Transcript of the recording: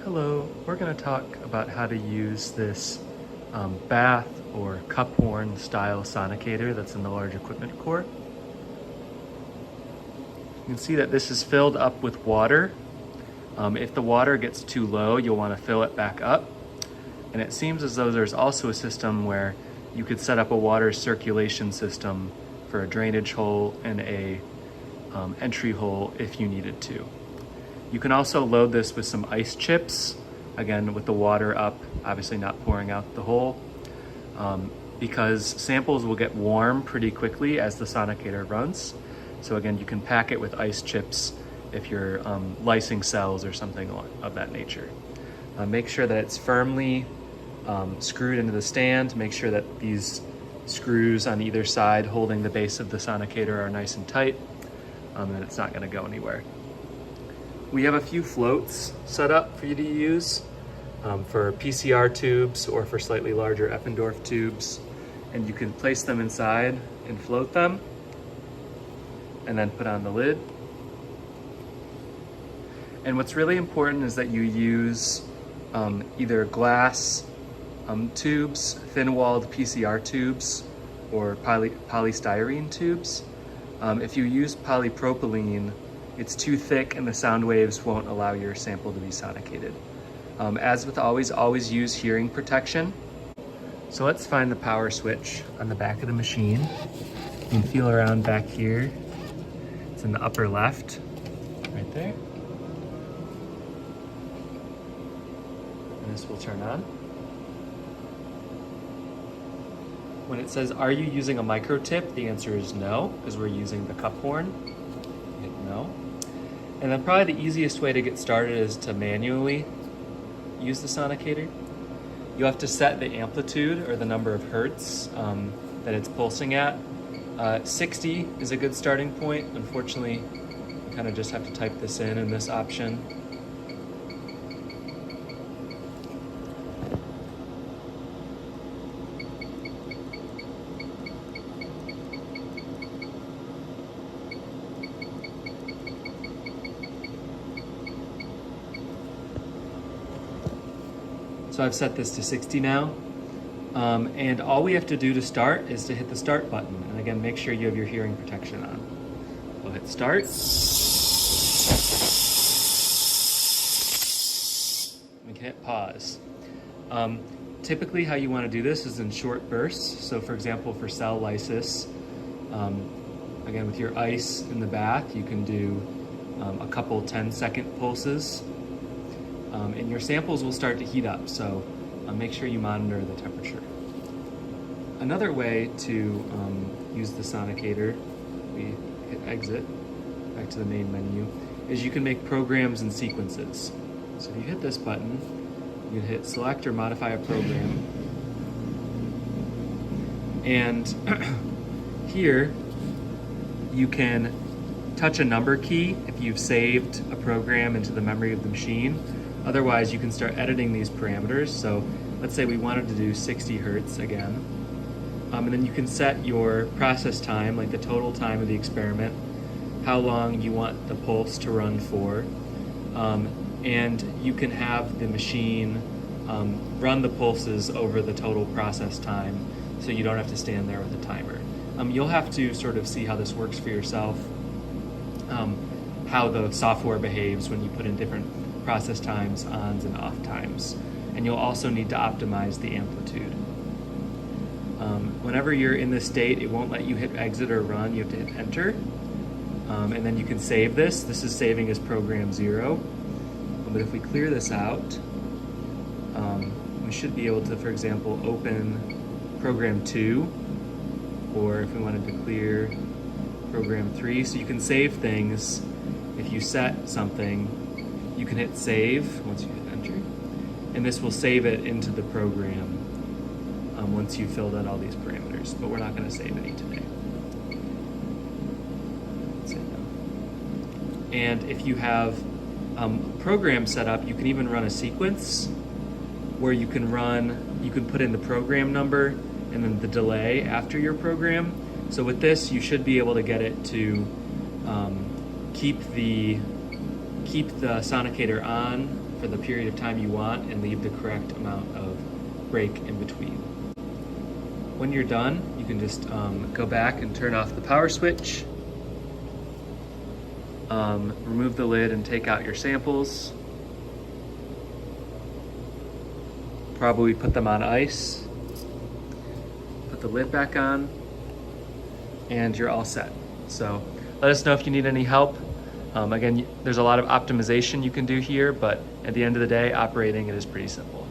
Hello, we're going to talk about how to use this bath or cup horn style Sonicator that's in the large equipment core. You can see that this is filled up with water. If the water gets too low, you'll want to fill it back up. And it seems as though there's also a system where you could set up a water circulation system for a drainage hole and a entry hole if you needed to. You can also load this with some ice chips, again with the water up, obviously not pouring out the hole, because samples will get warm pretty quickly as the Sonicator runs. So again, you can pack it with ice chips if you're lysing cells or something of that nature. Make sure that it's firmly screwed into the stand. Make sure that these screws on either side holding the base of the Sonicator are nice and tight, and it's not going to go anywhere. We have a few floats set up for you to use for PCR tubes or for slightly larger Eppendorf tubes, and you can place them inside and float them and then put on the lid. And what's really important is that you use either glass tubes, thin-walled PCR tubes, or polystyrene tubes. If you use polypropylene, it's too thick and the sound waves won't allow your sample to be sonicated. As with always use hearing protection. So let's find the power switch on the back of the machine. You can feel around back here. It's in the upper left, right there. And this will turn on. When it says, "Are you using a micro tip?" the answer is no, because we're using the cup horn. Hit no. And then probably the easiest way to get started is to manually use the Sonicator. You have to set the amplitude or the number of hertz that it's pulsing at. 60 is a good starting point. Unfortunately, you kind of just have to type this in this option. So I've set this to 60 now. And all we have to do to start is to hit the start button. And again, make sure you have your hearing protection on. We'll hit start. We can hit pause. Typically how you want to do this is in short bursts. So for example, for cell lysis, again with your ice in the bath, you can do a couple 10-second pulses. And your samples will start to heat up, so make sure you monitor the temperature. Another way to use the Sonicator, we hit exit, back to the main menu, is you can make programs and sequences. So if you hit this button, you can hit select or modify a program. And here, you can touch a number key if you've saved a program into the memory of the machine. Otherwise, you can start editing these parameters. So let's say we wanted to do 60 hertz again. And then you can set your process time, like the total time of the experiment, how long you want the pulse to run for. And you can have the machine run the pulses over the total process time, so you don't have to stand there with a timer. You'll have to sort of see how this works for yourself, how the software behaves when you put in different process times, ons and off times. And you'll also need to optimize the amplitude. Whenever you're in this state, it won't let you hit exit or run, you have to hit enter. And then you can save this. This is saving as program 0. But if we clear this out, we should be able to, for example, open program 2, or if we wanted to clear program 3. So you can save things. If you set something, you can hit save once you hit enter, and this will save it into the program once you've filled out all these parameters, but we're not going to save any today. Let's say no. And if you have a program set up, you can even run a sequence where you can put in the program number and then the delay after your program. So with this, you should be able to get it to keep the Sonicator on for for the period of time you want and leave the correct amount of break in between. When you're done, you can just go back and turn off the power switch, remove the lid and take out your samples. Probably put them on ice, put the lid back on, and you're all set. So let us know if you need any help. Again, there's a lot of optimization you can do here, but at the end of the day, operating it is pretty simple.